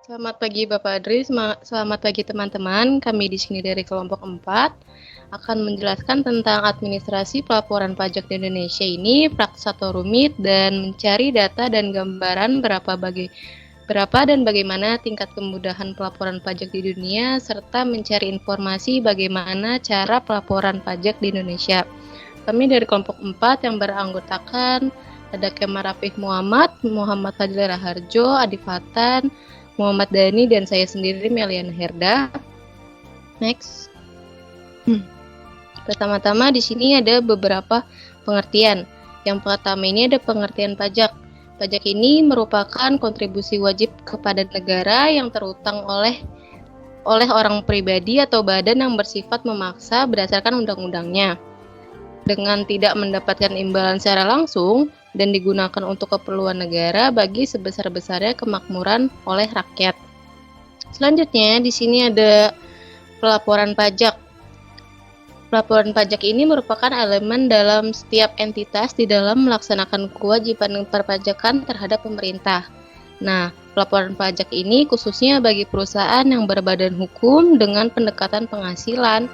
Selamat pagi Bapak Adri, selamat pagi teman-teman. Kami di sini dari kelompok 4 akan menjelaskan tentang administrasi pelaporan pajak di Indonesia ini praktis atau rumit dan mencari data dan gambaran berapa dan bagaimana tingkat kemudahan pelaporan pajak di dunia serta mencari informasi bagaimana cara pelaporan pajak di Indonesia. Kami dari kelompok 4 yang beranggotakan ada Kemar Rafif Muhammad, Muhammad Fadil Raharjo, Adi Fatan, Muhammad Dhani, dan saya sendiri Meliana Herda. Next. Pertama-tama di sini ada beberapa pengertian. Yang pertama ini ada pengertian pajak. Pajak ini merupakan kontribusi wajib kepada negara yang terutang oleh orang pribadi atau badan yang bersifat memaksa berdasarkan undang-undangnya. Dengan tidak mendapatkan imbalan secara langsung dan digunakan untuk keperluan negara bagi sebesar-besarnya kemakmuran oleh rakyat. Selanjutnya di sini ada pelaporan pajak. Pelaporan pajak ini merupakan elemen dalam setiap entitas di dalam melaksanakan kewajiban perpajakan terhadap pemerintah. Nah, pelaporan pajak ini khususnya bagi perusahaan yang berbadan hukum dengan pendekatan penghasilan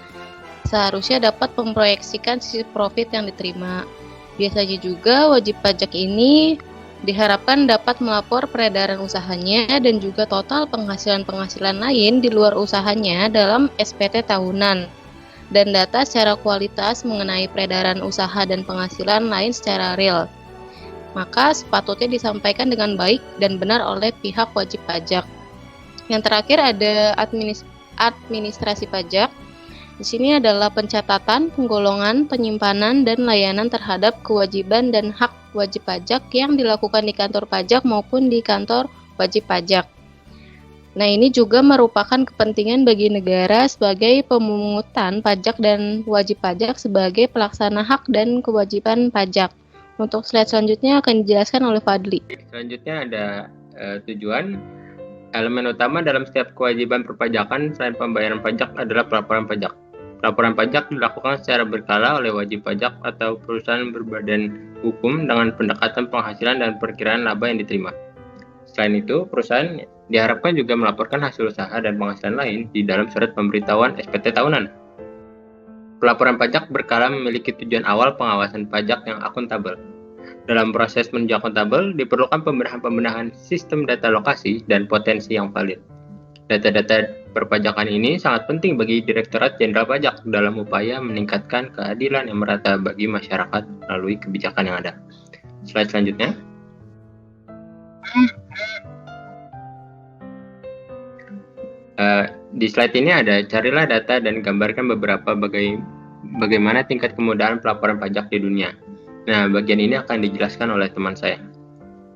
seharusnya dapat memproyeksikan sisi profit yang diterima. Biasanya juga wajib pajak ini diharapkan dapat melapor peredaran usahanya dan juga total penghasilan-penghasilan lain di luar usahanya dalam SPT tahunan dan data secara kualitas mengenai peredaran usaha dan penghasilan lain secara real. Maka sepatutnya disampaikan dengan baik dan benar oleh pihak wajib pajak. Yang terakhir ada administrasi pajak. Di sini adalah pencatatan, penggolongan, penyimpanan, dan layanan terhadap kewajiban dan hak wajib pajak yang dilakukan di kantor pajak maupun di kantor wajib pajak. Nah, ini juga merupakan kepentingan bagi negara sebagai pemungutan pajak dan wajib pajak sebagai pelaksana hak dan kewajiban pajak. Untuk slide selanjutnya akan dijelaskan oleh Fadli. Selanjutnya ada tujuan. Elemen utama dalam setiap kewajiban perpajakan selain pembayaran pajak adalah pelaporan pajak. Pelaporan pajak dilakukan secara berkala oleh wajib pajak atau perusahaan berbadan hukum dengan pendekatan penghasilan dan perkiraan laba yang diterima. Selain itu, perusahaan diharapkan juga melaporkan hasil usaha dan penghasilan lain di dalam surat pemberitahuan SPT tahunan. Pelaporan pajak berkala memiliki tujuan awal pengawasan pajak yang akuntabel. Dalam proses menuju akuntabel, diperlukan pembenahan sistem data lokasi dan potensi yang valid. Data-data perpajakan ini sangat penting bagi Direktorat Jenderal Pajak dalam upaya meningkatkan keadilan yang merata bagi masyarakat melalui kebijakan yang ada. Slide selanjutnya. Di slide ini ada carilah data dan gambarkan beberapa bagaimana tingkat kemudahan pelaporan pajak di dunia. Nah, bagian ini akan dijelaskan oleh teman saya.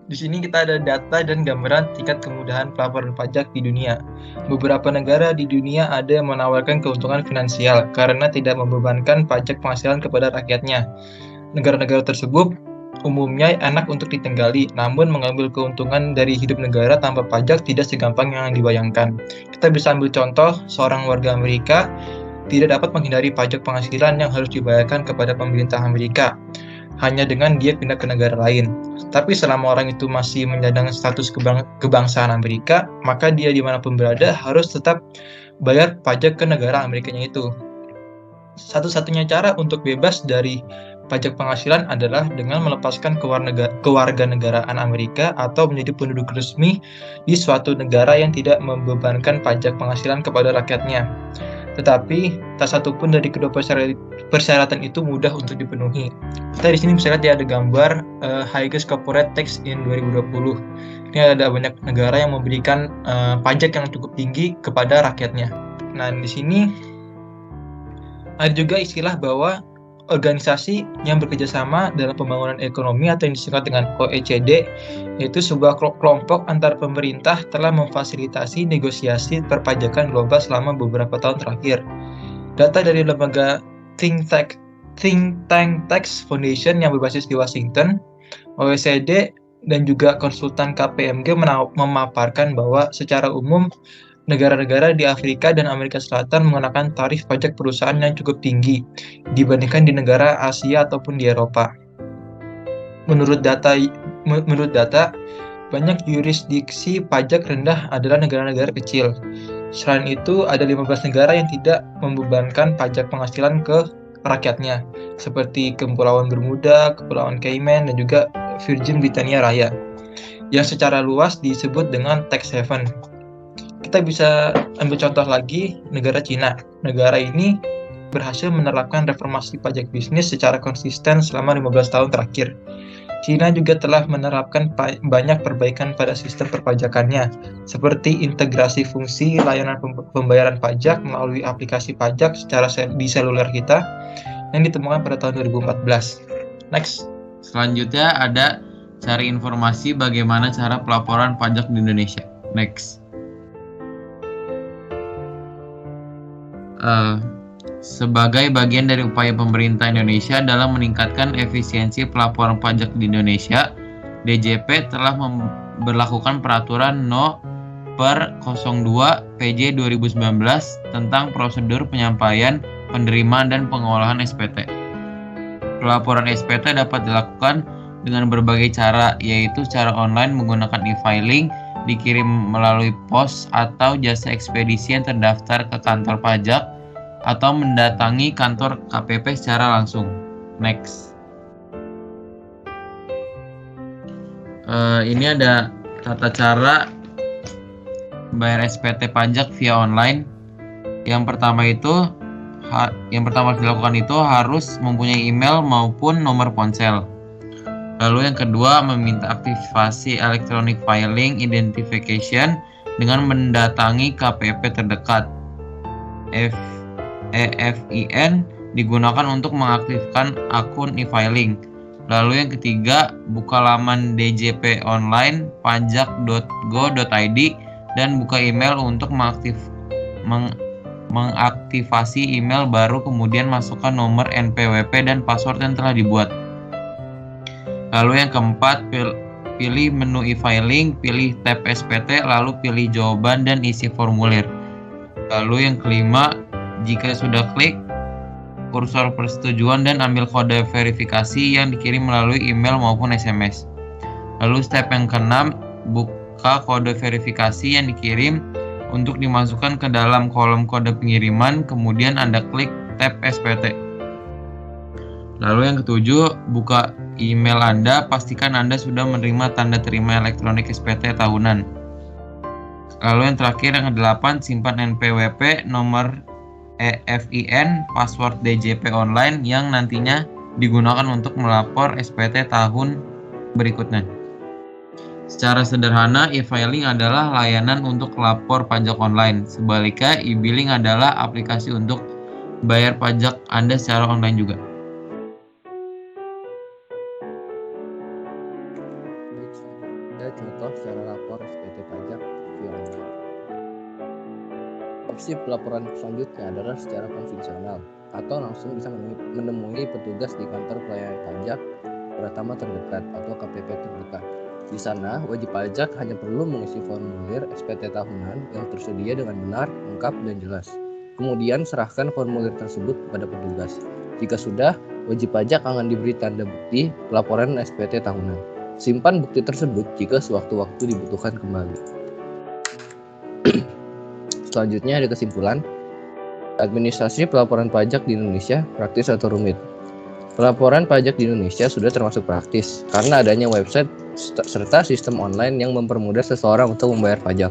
Di sini kita ada data dan gambaran tingkat kemudahan pelaporan pajak di dunia. Beberapa negara di dunia ada yang menawarkan keuntungan finansial karena tidak membebankan pajak penghasilan kepada rakyatnya. Negara-negara tersebut umumnya enak untuk ditinggali, namun mengambil keuntungan dari hidup negara tanpa pajak tidak segampang yang dibayangkan. Kita bisa ambil contoh, seorang warga Amerika tidak dapat menghindari pajak penghasilan yang harus dibayarkan kepada pemerintah Amerika hanya dengan dia pindah ke negara lain. Tapi selama orang itu masih menyandang status kebangsaan Amerika, maka dia dimanapun berada harus tetap bayar pajak ke negara Amerikanya itu. Satu-satunya cara untuk bebas dari pajak penghasilan adalah dengan melepaskan kewarganegaraan Amerika atau menjadi penduduk resmi di suatu negara yang tidak membebankan pajak penghasilan kepada rakyatnya. Tetapi tak satu pun dari kedua persyaratan itu mudah untuk dipenuhi. Kita di sini bisa lihat ada gambar highest corporate tax in 2020. Ini ada banyak negara yang memberikan pajak yang cukup tinggi kepada rakyatnya. Nah, di sini ada juga istilah bahwa organisasi yang bekerjasama dalam pembangunan ekonomi atau yang disingkat dengan OECD, yaitu sebuah kelompok antar pemerintah telah memfasilitasi negosiasi perpajakan global selama beberapa tahun terakhir. Data dari lembaga Think Tank Tax Foundation yang berbasis di Washington, OECD, dan juga konsultan KPMG memaparkan bahwa secara umum negara-negara di Afrika dan Amerika Selatan mengenakan tarif pajak perusahaan yang cukup tinggi dibandingkan di negara Asia ataupun di Eropa. Menurut data Banyak yurisdiksi pajak rendah adalah negara-negara kecil. Selain itu, ada 15 negara yang tidak membebankan pajak penghasilan ke rakyatnya, seperti Kepulauan Bermuda, Kepulauan Cayman, dan juga Virgin Britania Raya, yang secara luas disebut dengan tax haven. Kita bisa ambil contoh lagi negara Cina. Negara ini berhasil menerapkan reformasi pajak bisnis secara konsisten selama 15 tahun terakhir. Cina juga telah menerapkan banyak perbaikan pada sistem perpajakannya, seperti integrasi fungsi layanan pembayaran pajak melalui aplikasi pajak di seluler kita yang ditemukan pada tahun 2014. Next. Selanjutnya ada cari informasi bagaimana cara pelaporan pajak di Indonesia. Next. Sebagai bagian dari upaya pemerintah Indonesia dalam meningkatkan efisiensi pelaporan pajak di Indonesia, DJP telah memberlakukan peraturan No. per 02 PJ 2019 tentang prosedur penyampaian, penerimaan, dan pengolahan SPT. Pelaporan SPT dapat dilakukan dengan berbagai cara, yaitu secara online menggunakan e-filing, dikirim melalui pos atau jasa ekspedisi yang terdaftar ke kantor pajak, atau mendatangi kantor KPP secara langsung. Next. Ini ada tata cara bayar SPT pajak via online. Yang pertama harus dilakukan itu harus mempunyai email maupun nomor ponsel. Lalu yang kedua, meminta aktivasi electronic filing identification dengan mendatangi KPP terdekat. EFIN digunakan untuk mengaktifkan akun e-filing. Lalu yang ketiga, buka laman DJP online pajak.go.id dan buka email untuk mengaktifasi email baru, kemudian masukkan nomor NPWP dan password yang telah dibuat. Lalu yang keempat, pilih menu e-filing, pilih tab SPT, lalu pilih jawaban dan isi formulir. Lalu yang kelima, jika sudah klik kursor persetujuan dan ambil kode verifikasi yang dikirim melalui email maupun SMS. Lalu step yang keenam, buka kode verifikasi yang dikirim untuk dimasukkan ke dalam kolom kode pengiriman, kemudian Anda klik tab SPT. Lalu yang ketujuh, buka email Anda, pastikan Anda sudah menerima tanda terima elektronik SPT tahunan. Lalu yang terakhir, yang ke-8, simpan NPWP, nomor EFIN, password DJP online yang nantinya digunakan untuk melapor SPT tahun berikutnya. Secara sederhana, e-filing adalah layanan untuk lapor pajak online. Sebaliknya, e-billing adalah aplikasi untuk bayar pajak Anda secara online juga. Ada contoh cara lapor SPT pajak via online. Opsi pelaporan selanjutnya adalah secara konvensional atau langsung bisa menemui petugas di kantor pelayanan pajak pertama terdekat atau KPP terdekat. Di sana, wajib pajak hanya perlu mengisi formulir SPT tahunan yang tersedia dengan benar, lengkap, dan jelas. Kemudian serahkan formulir tersebut kepada petugas. Jika sudah, wajib pajak akan diberi tanda bukti pelaporan SPT tahunan. Simpan bukti tersebut jika sewaktu-waktu dibutuhkan kembali. Selanjutnya ada kesimpulan. Administrasi pelaporan pajak di Indonesia praktis atau rumit? Pelaporan pajak di Indonesia sudah termasuk praktis karena adanya website serta sistem online yang mempermudah seseorang untuk membayar pajak.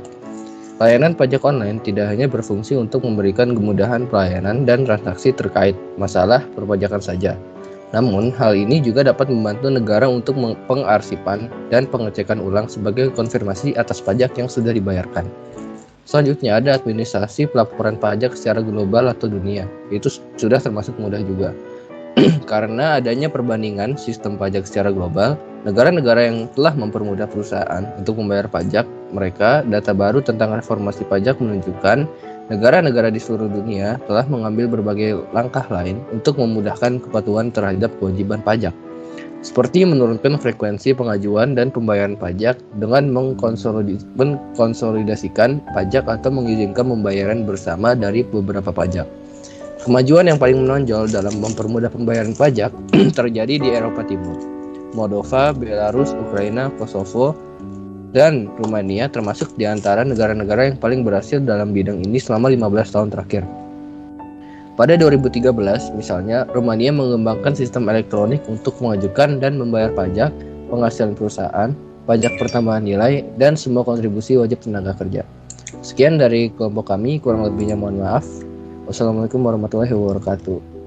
Layanan pajak online tidak hanya berfungsi untuk memberikan kemudahan pelayanan dan transaksi terkait masalah perpajakan saja. Namun, hal ini juga dapat membantu negara untuk pengarsipan dan pengecekan ulang sebagai konfirmasi atas pajak yang sudah dibayarkan. Selanjutnya ada administrasi pelaporan pajak secara global atau dunia. Itu sudah termasuk mudah juga. Karena adanya perbandingan sistem pajak secara global, negara-negara yang telah mempermudah perusahaan untuk membayar pajak mereka, data baru tentang reformasi pajak menunjukkan negara-negara di seluruh dunia telah mengambil berbagai langkah lain untuk memudahkan kepatuhan terhadap kewajiban pajak. Seperti menurunkan frekuensi pengajuan dan pembayaran pajak dengan mengkonsolidasikan pajak atau mengizinkan pembayaran bersama dari beberapa pajak. Kemajuan yang paling menonjol dalam mempermudah pembayaran pajak terjadi di Eropa Timur. Moldova, Belarus, Ukraina, Kosovo, Dan Rumania termasuk di antara negara-negara yang paling berhasil dalam bidang ini selama 15 tahun terakhir. Pada 2013, misalnya, Rumania mengembangkan sistem elektronik untuk mengajukan dan membayar pajak, penghasilan perusahaan, pajak pertambahan nilai, dan semua kontribusi wajib tenaga kerja. Sekian dari kelompok kami, kurang lebihnya mohon maaf. Wassalamualaikum warahmatullahi wabarakatuh.